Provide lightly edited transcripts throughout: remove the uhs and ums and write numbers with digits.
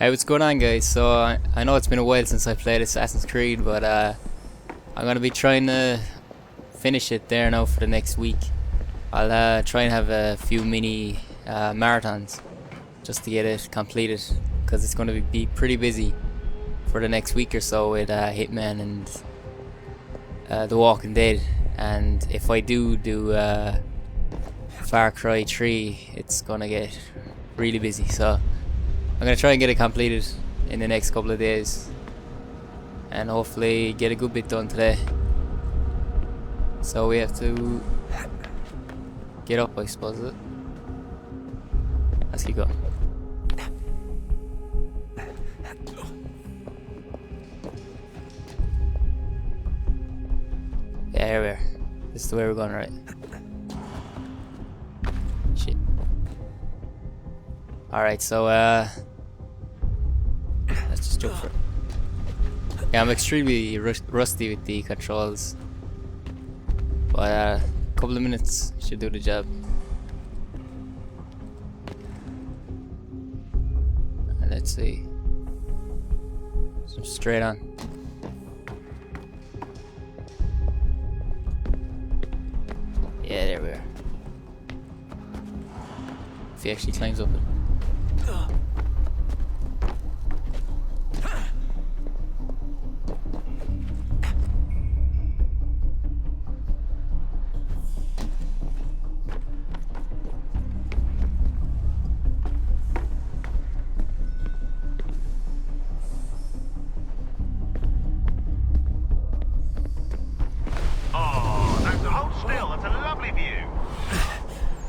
Hey, what's going on, guys? So I know it's been a while since I played Assassin's Creed, but I'm gonna be trying to finish it there now for the next week. I'll try and have a few mini marathons just to get it completed, because it's gonna be pretty busy for the next week or so with Hitman and The Walking Dead. And if I do Far Cry 3, it's gonna get really busy. So I'm gonna try and get it completed in the next couple of days, and hopefully get a good bit done today. So we have to get up, I suppose. Is it? Let's keep going. Yeah, here we are. This is the way we're going, right? Shit. Alright, so let's just jump for it. Yeah, I'm extremely rusty with the controls, but a couple of minutes should do the job. And let's see. So straight on. Yeah, there we are. If he actually climbs up it.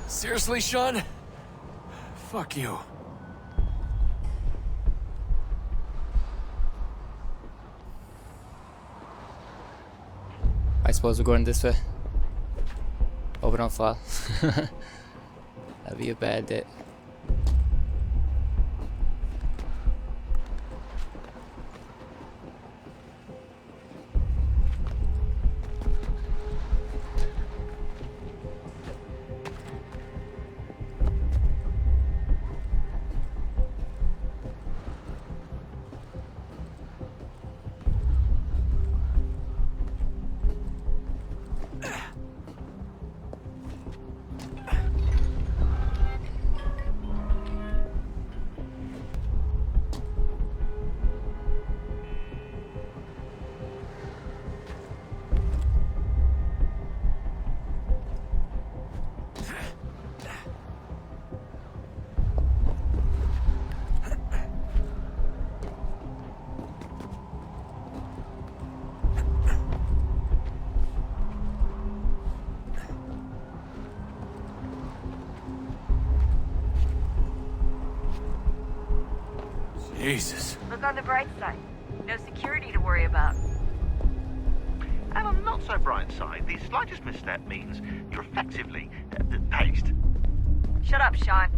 Seriously, Sean? Fuck you. I suppose we're going this way. Hope we don't fall. That'd be a bad day. Jesus. Look on the bright side. No security to worry about. And on the not so bright side, the slightest misstep means you're effectively paced. Shut up, Sean.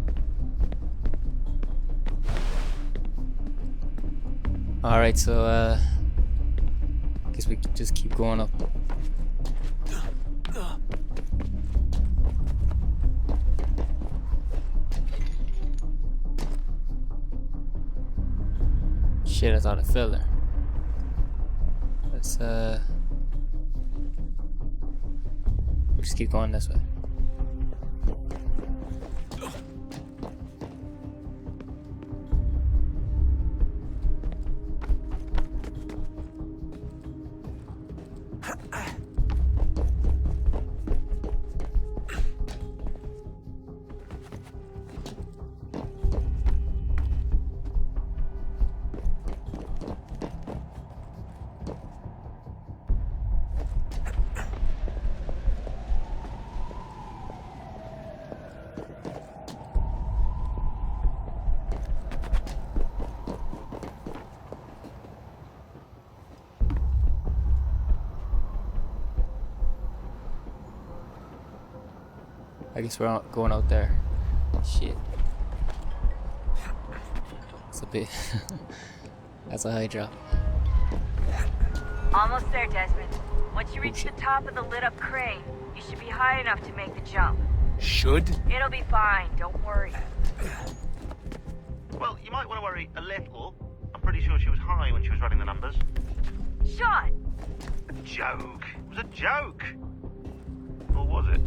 Alright, so guess we can just keep going up. Shit, I thought I fell there. Let's we'll just keep going this way. I guess we're not going out there. Shit. It's a bit. That's a high drop. Almost there, Desmond. Once you reach the top of the lit-up crane, you should be high enough to make the jump. Should? It'll be fine, don't worry. Well, you might want to worry a little. I'm pretty sure she was high when she was running the numbers. Sean! A joke. It was a joke. Or was it?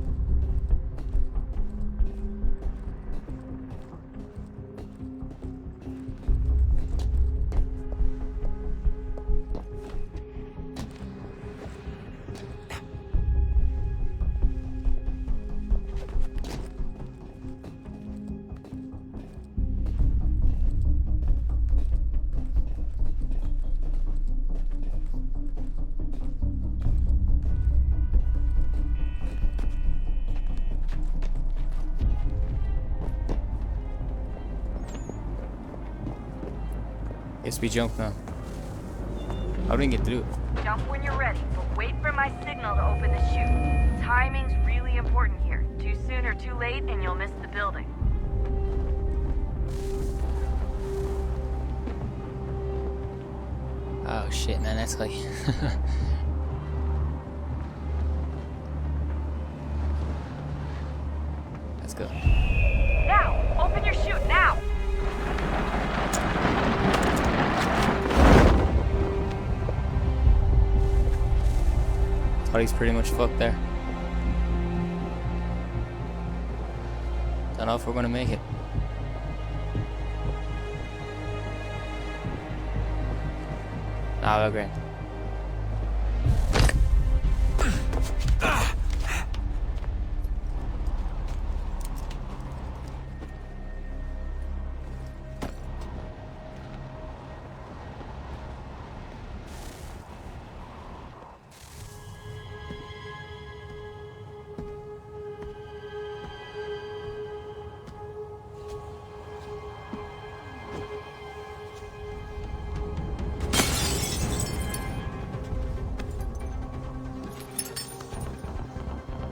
Guess we jump now. How do we get through? Jump when you're ready, but wait for my signal to open the chute. Timing's really important here. Too soon or too late, and you'll miss the building. Oh shit, man, that's like... Let's go. Now! Open your chute, now! Thought he's pretty much fucked there. Don't know if we're gonna make it. Nah, we're great.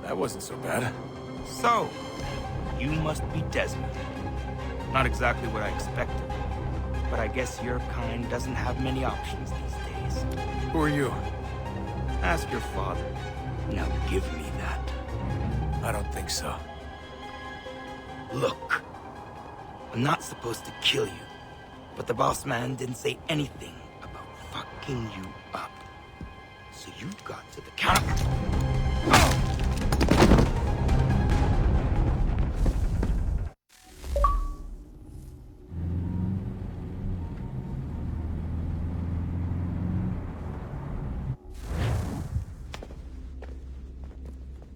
That wasn't so bad. So, you must be Desmond. Not exactly what I expected, but I guess your kind doesn't have many options these days. Who are you? Ask your father. Now give me that. I don't think so. Look, I'm not supposed to kill you, but the boss man didn't say anything about fucking you up. So you got to the counter.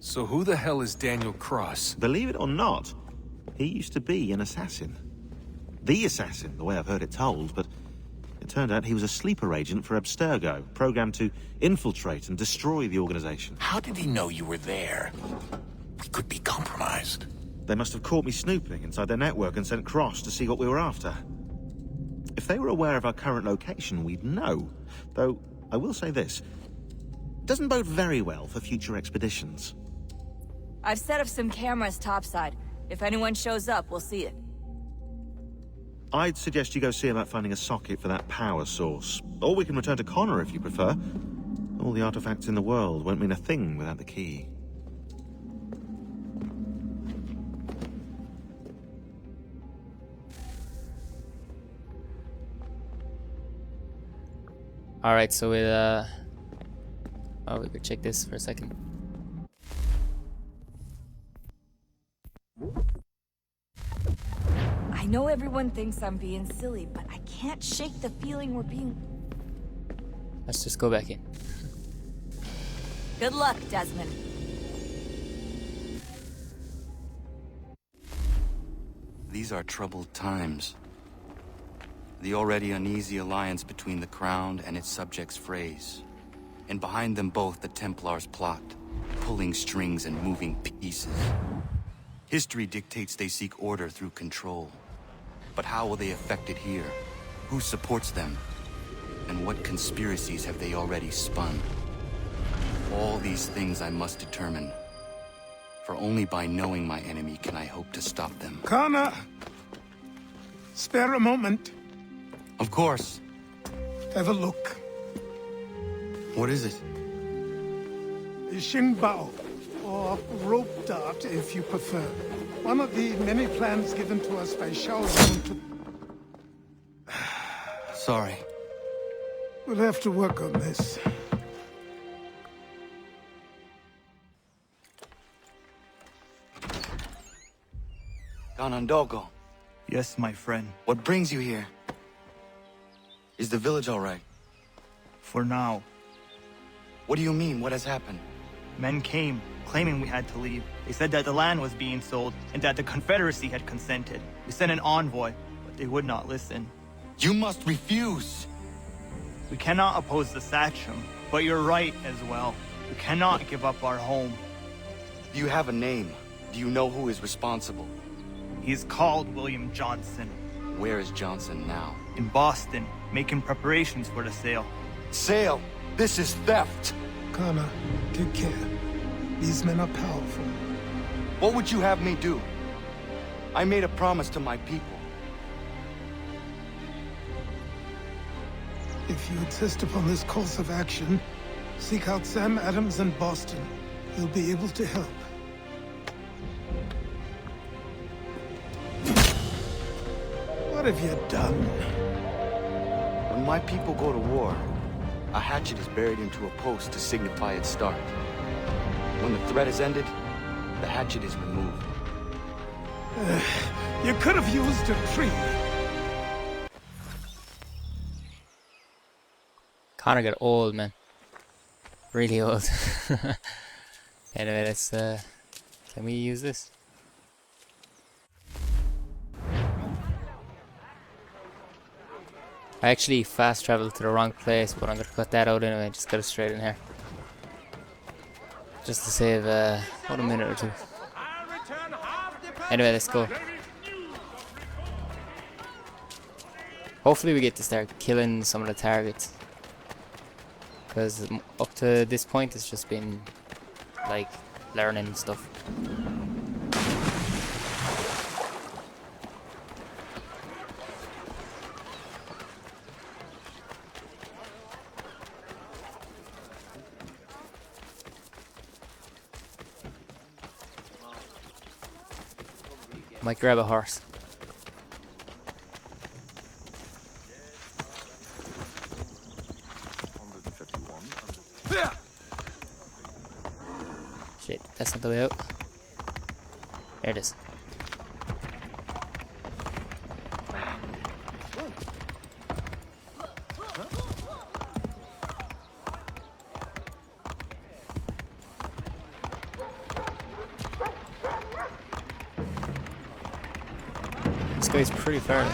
So who the hell is Daniel Cross? Believe it or not, he used to be an assassin. The assassin, the way I've heard it told, but it turned out he was a sleeper agent for Abstergo, programmed to infiltrate and destroy the organization. How did he know you were there? We could be compromised. They must have caught me snooping inside their network and sent Cross to see what we were after. If they were aware of our current location, we'd know. Though, I will say this. It doesn't bode very well for future expeditions. I've set up some cameras topside. If anyone shows up, we'll see it. I'd suggest you go see about finding a socket for that power source. Or we can return to Connor if you prefer. All the artifacts in the world won't mean a thing without the key. Alright, so we could check this for a second. I know everyone thinks I'm being silly, but I can't shake the feeling we're being... Let's just go back in. Good luck, Desmond. These are troubled times. The already uneasy alliance between the Crown and its subjects frays. And behind them both the Templars plot, pulling strings and moving pieces. History dictates they seek order through control. But how will they affect it here? Who supports them? And what conspiracies have they already spun? All these things I must determine. For only by knowing my enemy can I hope to stop them. Connor! Spare a moment. Of course. Have a look. What is it? Xingbao, or rope dart if you prefer. One of the many plans given to us by Shaozong to... Sorry. We'll have to work on this. Ganondogo, Yes, my friend. what brings you here? Is the village all right? For now. What do you mean? What has happened? Men came, claiming we had to leave. They said that the land was being sold, and that the Confederacy had consented. We sent an envoy, but they would not listen. You must refuse! We cannot oppose the Sachem, but you're right as well. We cannot give up our home. Do you have a name? Do you know who is responsible? He is called William Johnson. Where is Johnson now? In Boston, making preparations for the sale. Sale! This is theft! Connor, take care. These men are powerful. What would you have me do? I made a promise to my people. If you insist upon this course of action, seek out Sam Adams in Boston. He'll be able to help. What have you done? When my people go to war, a hatchet is buried into a post to signify its start. When the threat is ended, the hatchet is removed. You could have used a tree. Connor got old, man. Really old. Anyway, let's can we use this? I actually fast traveled to the wrong place, but I'm gonna cut that out anyway. Just got it straight in here, just to save about a minute or two. Anyway, let's go. Hopefully we get to start killing some of the targets, because up to this point it's just been like learning stuff. Might grab a horse. Shit, that's not the way out. There it is. This guy's pretty far.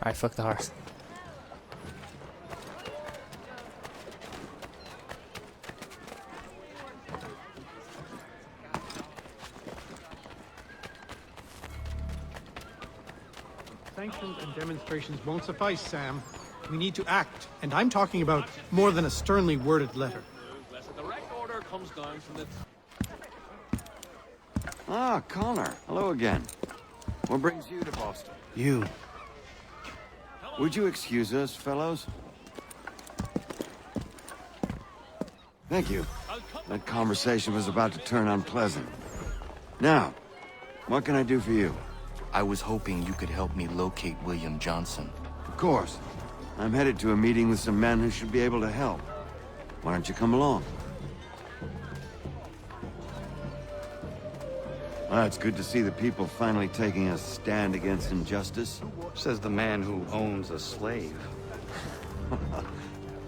Alright, fuck the horse. Sanctions and demonstrations won't suffice, Sam. We need to act, and I'm talking about more than a sternly worded letter. The direct order comes down from the... Ah, Connor. Hello again. What brings you to Boston? You. Would you excuse us, fellows? Thank you. That conversation was about to turn unpleasant. Now, what can I do for you? I was hoping you could help me locate William Johnson. Of course. I'm headed to a meeting with some men who should be able to help. Why don't you come along? Well, it's good to see the people finally taking a stand against injustice. Says the man who owns a slave.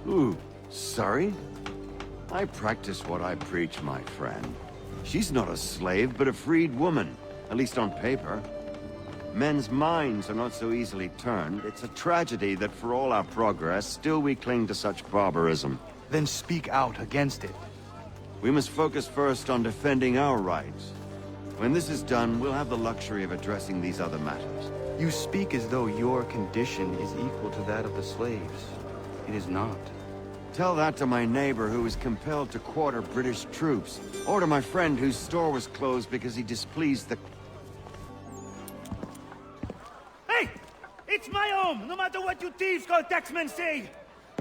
Ooh, sorry? I practice what I preach, my friend. She's not a slave, but a freed woman, at least on paper. Men's minds are not so easily turned. It's a tragedy that for all our progress, still we cling to such barbarism. Then speak out against it. We must focus first on defending our rights. When this is done, we'll have the luxury of addressing these other matters. You speak as though your condition is equal to that of the slaves. It is not. Tell that to my neighbor who was compelled to quarter British troops, or to my friend whose store was closed because he displeased the... Hey! It's my home, no matter what you thieves called taxmen say!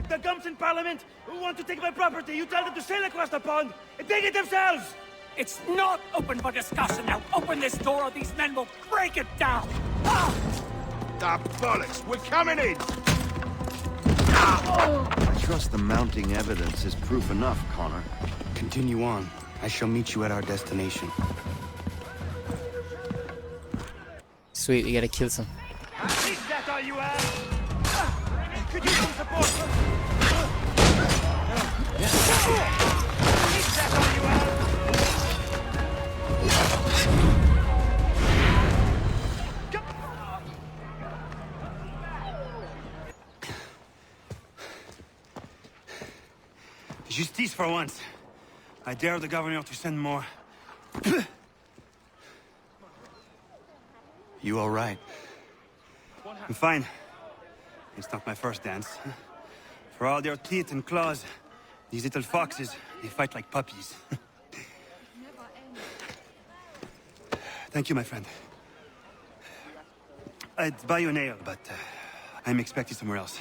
The gumps in Parliament who want to take my property, you tell them to sail across the pond and take it themselves! It's not open for discussion now. Open this door or these men will break it down. Ah, bollocks! We're coming in! I trust the mounting evidence is proof enough, Connor. Continue on. I shall meet you at our destination. Sweet, we gotta kill some. Is that all you have? Could use some support. Is that all you have? Justice for once. I dare the governor to send more. You all right? I'm fine. It's not my first dance. For all their teeth and claws, these little foxes, they fight like puppies. Thank you, my friend. I'd buy you an ale, but I'm expected somewhere else.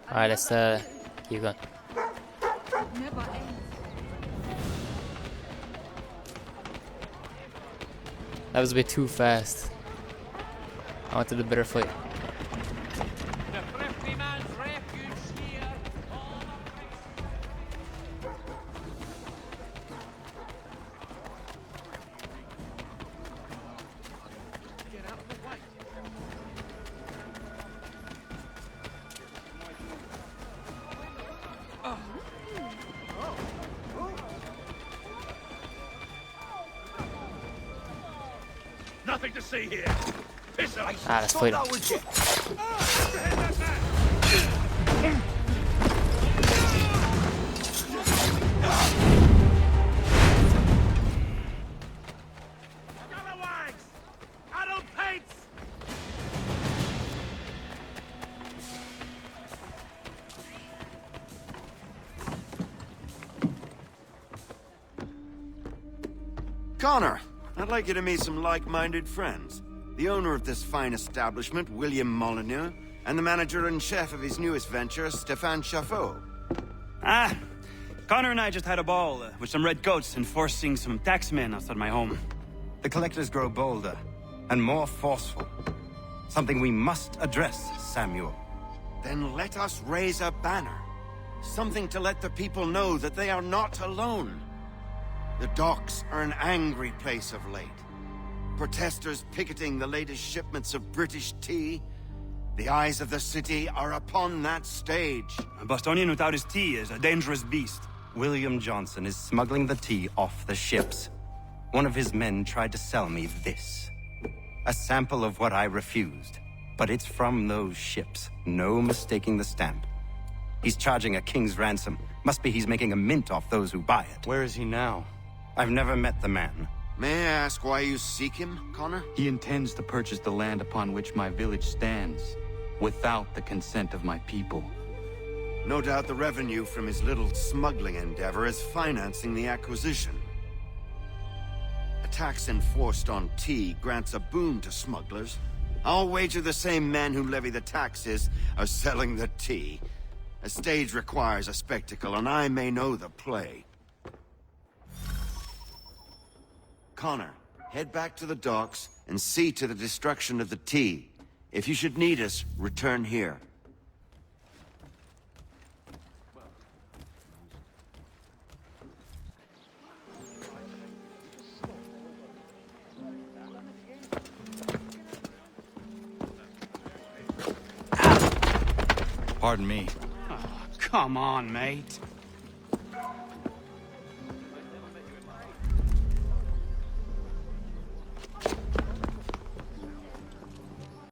Alright, let's keep going. That was a bit too fast. I wanted a better fight. The thrifty man's refuge here. Get out of the way. Nothing to see here. Piss off. Ah, let's fight him. Scalawags! Adult paints! Connor, I'd like you to meet some like-minded friends. The owner of this fine establishment, William Molyneux, and the manager and chef of his newest venture, Stéphane Chaffeau. Ah, Connor and I just had a ball with some red coats enforcing some taxmen outside my home. The collectors grow bolder and more forceful. Something we must address, Samuel. Then let us raise a banner. Something to let the people know that they are not alone. The docks are an angry place of late. Protesters picketing the latest shipments of British tea. The eyes of the city are upon that stage. A Bostonian without his tea is a dangerous beast. William Johnson is smuggling the tea off the ships. One of his men tried to sell me this. A sample of what I refused. But it's from those ships. No mistaking the stamp. He's charging a king's ransom. Must be he's making a mint off those who buy it. Where is he now? I've never met the man. May I ask why you seek him, Connor? He intends to purchase the land upon which my village stands, without the consent of my people. No doubt the revenue from his little smuggling endeavor is financing the acquisition. A tax enforced on tea grants a boon to smugglers. I'll wager the same men who levy the taxes are selling the tea. A stage requires a spectacle, and I may know the play. Connor, head back to the docks and see to the destruction of the tea. If you should need us, return here. Pardon me. Oh, come on, mate.